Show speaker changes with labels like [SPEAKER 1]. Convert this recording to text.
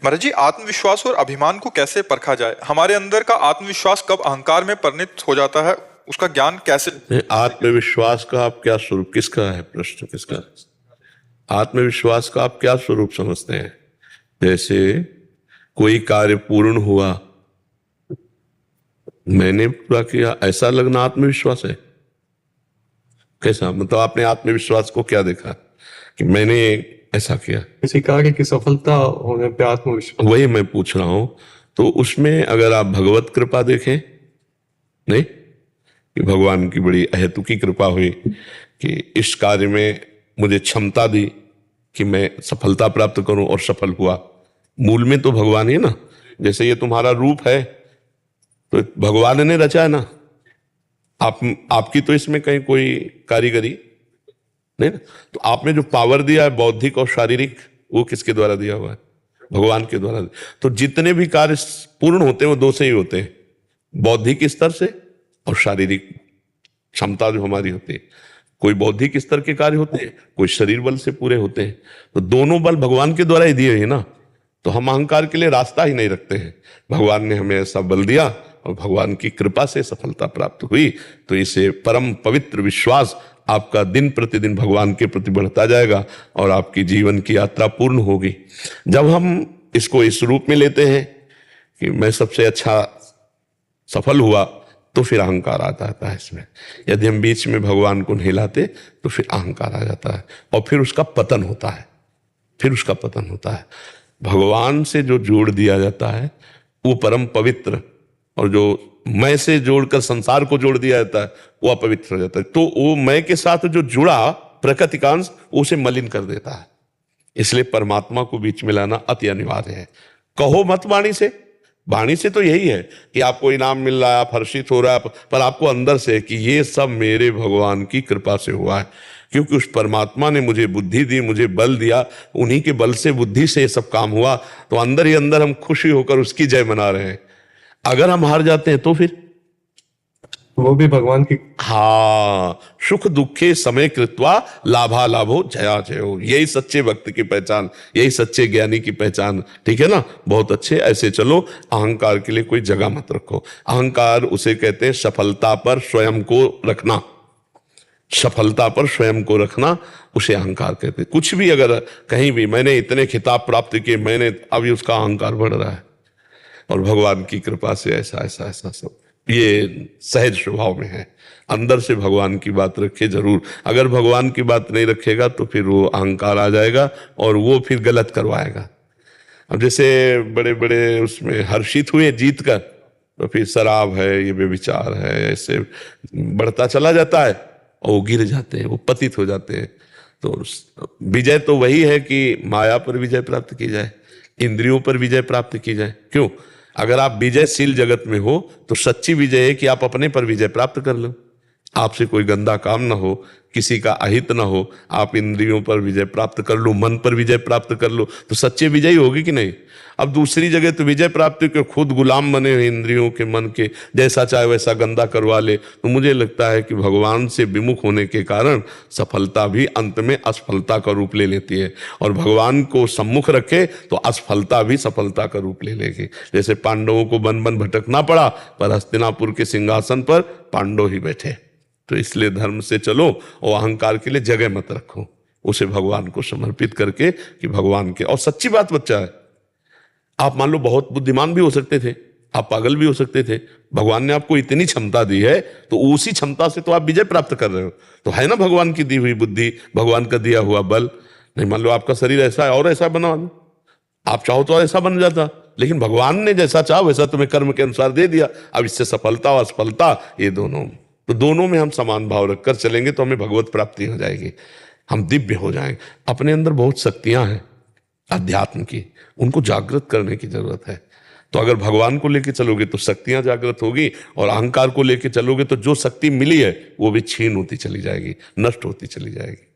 [SPEAKER 1] महाराज जी, आत्मविश्वास और अभिमान को कैसे परखा जाए? हमारे अंदर का आत्मविश्वास कब अहंकार में परिणत हो जाता है, उसका ज्ञान कैसे?
[SPEAKER 2] आत्मविश्वास का आप क्या स्वरूप, किसका है प्रश्न, किसका है? आत्मविश्वास का आप क्या स्वरूप समझते हैं? जैसे कोई कार्य पूर्ण हुआ, मैंने पूरा किया, ऐसा लगना आत्मविश्वास है? कैसा मतलब आपने आत्मविश्वास को क्या देखा कि मैंने ऐसा किया?
[SPEAKER 3] किसी कार्य की सफलता होने पे आत्मविश्वास।
[SPEAKER 2] वही मैं पूछ रहा हूं। तो उसमें अगर आप भगवत कृपा देखें, नहीं कि भगवान की बड़ी अहेतुकी कृपा हुई कि इस कार्य में मुझे क्षमता दी कि मैं सफलता प्राप्त करूं और सफल हुआ, मूल में तो भगवान ही है ना। जैसे ये तुम्हारा रूप है तो भगवान ने रचा है ना, आपकी तो इसमें कहीं कोई कारीगरी नहीं ना। तो आपने जो पावर दिया है बौद्धिक और शारीरिक, वो किसके द्वारा दिया हुआ है? भगवान के द्वारा। तो जितने भी कार्य पूर्ण होते हैं वो दो से ही होते हैं, बौद्धिक स्तर से और शारीरिक क्षमता जो हमारी होती है। कोई बौद्धिक स्तर के कार्य होते हैं, कोई शरीर बल से पूरे होते हैं। तो दोनों बल भगवान के द्वारा ही दिए हैं ना। तो हम अहंकार के लिए रास्ता ही नहीं रखते हैं। भगवान ने हमें ऐसा बल दिया और भगवान की कृपा से सफलता प्राप्त हुई। तो इसे परम पवित्र विश्वास आपका दिन प्रतिदिन भगवान के प्रति बढ़ता जाएगा और आपकी जीवन की यात्रा पूर्ण होगी। जब हम इसको इस रूप में लेते हैं कि मैं सबसे अच्छा सफल हुआ, तो फिर अहंकार आ जाता है इसमें। यदि हम बीच में भगवान को नहीं लाते तो फिर अहंकार आ जाता है और फिर उसका पतन होता है, फिर उसका पतन होता है। भगवान से जो जोड़ दिया जाता है वो परम पवित्र, और जो मैं से जोड़कर संसार को जोड़ दिया जाता है वो अपवित्र हो जाता है। तो वो मैं के साथ जो जुड़ा प्रकृति का अंश उसे मलिन कर देता है। इसलिए परमात्मा को बीच में लाना अति अनिवार्य है। कहो मत वाणी से, वाणी से तो यही है कि आपको इनाम मिल रहा है, आप हर्षित हो रहा है, पर आपको अंदर से कि ये सब मेरे भगवान की कृपा से हुआ है, क्योंकि उस परमात्मा ने मुझे बुद्धि दी, मुझे बल दिया, उन्हीं के बल से बुद्धि से ये सब काम हुआ। तो अंदर ही अंदर हम खुशी होकर उसकी जय मना रहे हैं। अगर हम हार जाते हैं तो फिर
[SPEAKER 3] वो भी भगवान की।
[SPEAKER 2] हाँ, सुख दुखे समय कृत्वा लाभा लाभो जया जयो, यही सच्चे भक्त की पहचान, यही सच्चे ज्ञानी की पहचान। ठीक है ना, बहुत अच्छे। ऐसे चलो, अहंकार के लिए कोई जगह मत रखो। अहंकार उसे कहते हैं सफलता पर स्वयं को रखना, सफलता पर स्वयं को रखना उसे अहंकार कहते हैं। कुछ भी अगर कहीं भी मैंने इतने खिताब प्राप्त किए, मैंने, अभी उसका अहंकार बढ़ रहा है। और भगवान की कृपा से ऐसा ऐसा ऐसा सब ये सहज स्वभाव में है। अंदर से भगवान की बात रखे जरूर। अगर भगवान की बात नहीं रखेगा तो फिर वो अहंकार आ जाएगा और वो फिर गलत करवाएगा। अब जैसे बड़े बड़े उसमें हर्षित हुए जीत कर, तो फिर शराब है, ये व्यभिचार है, ऐसे बढ़ता चला जाता है और वो गिर जाते हैं, वो पतित हो जाते हैं। तो विजय तो वही है कि माया पर विजय प्राप्त की जाए, इंद्रियों पर विजय प्राप्त की जाए। क्यों? अगर आप विजयशील जगत में हो तो सच्ची विजय है कि आप अपने पर विजय प्राप्त कर लो, आपसे कोई गंदा काम ना हो, किसी का अहित ना हो, आप इंद्रियों पर विजय प्राप्त कर लो, मन पर विजय प्राप्त कर लो, तो सच्ची विजय होगी कि नहीं? अब दूसरी जगह तो विजय प्राप्ति के खुद गुलाम बने हुए इंद्रियों के, मन के, जैसा चाहे वैसा गंदा करवा ले। तो मुझे लगता है कि भगवान से विमुख होने के कारण सफलता भी अंत में असफलता का रूप ले लेती है, और भगवान को सम्मुख रखे तो असफलता भी सफलता का रूप ले लेगी। जैसे पांडवों को वन वन भटकना पड़ा, पर हस्तिनापुर के सिंहासन पर पांडव ही बैठे। तो इसलिए धर्म से चलो और अहंकार के लिए जगह मत रखो, उसे भगवान को समर्पित करके कि भगवान के। और सच्ची बात बच्चा है, आप मान लो बहुत बुद्धिमान भी हो सकते थे, आप पागल भी हो सकते थे, भगवान ने आपको इतनी क्षमता दी है तो उसी क्षमता से तो आप विजय प्राप्त कर रहे हो। तो है ना भगवान की दी हुई बुद्धि, भगवान का दिया हुआ बल। नहीं मान लो आपका शरीर ऐसा है और ऐसा बना, आप चाहो तो ऐसा बन जाता, लेकिन भगवान ने जैसा चाहा वैसा तुम्हें कर्म के अनुसार दे दिया। अब इससे सफलता और असफलता ये दोनों, तो दोनों में हम समान भाव रखकर चलेंगे तो हमें भगवत प्राप्ति हो जाएगी, हम दिव्य हो जाएंगे। अपने अंदर बहुत शक्तियां हैं अध्यात्म की, उनको जागृत करने की जरूरत है। तो अगर भगवान को लेके चलोगे तो शक्तियां जागृत होगी, और अहंकार को लेके चलोगे तो जो शक्ति मिली है वो भी छीन होती चली जाएगी, नष्ट होती चली जाएगी।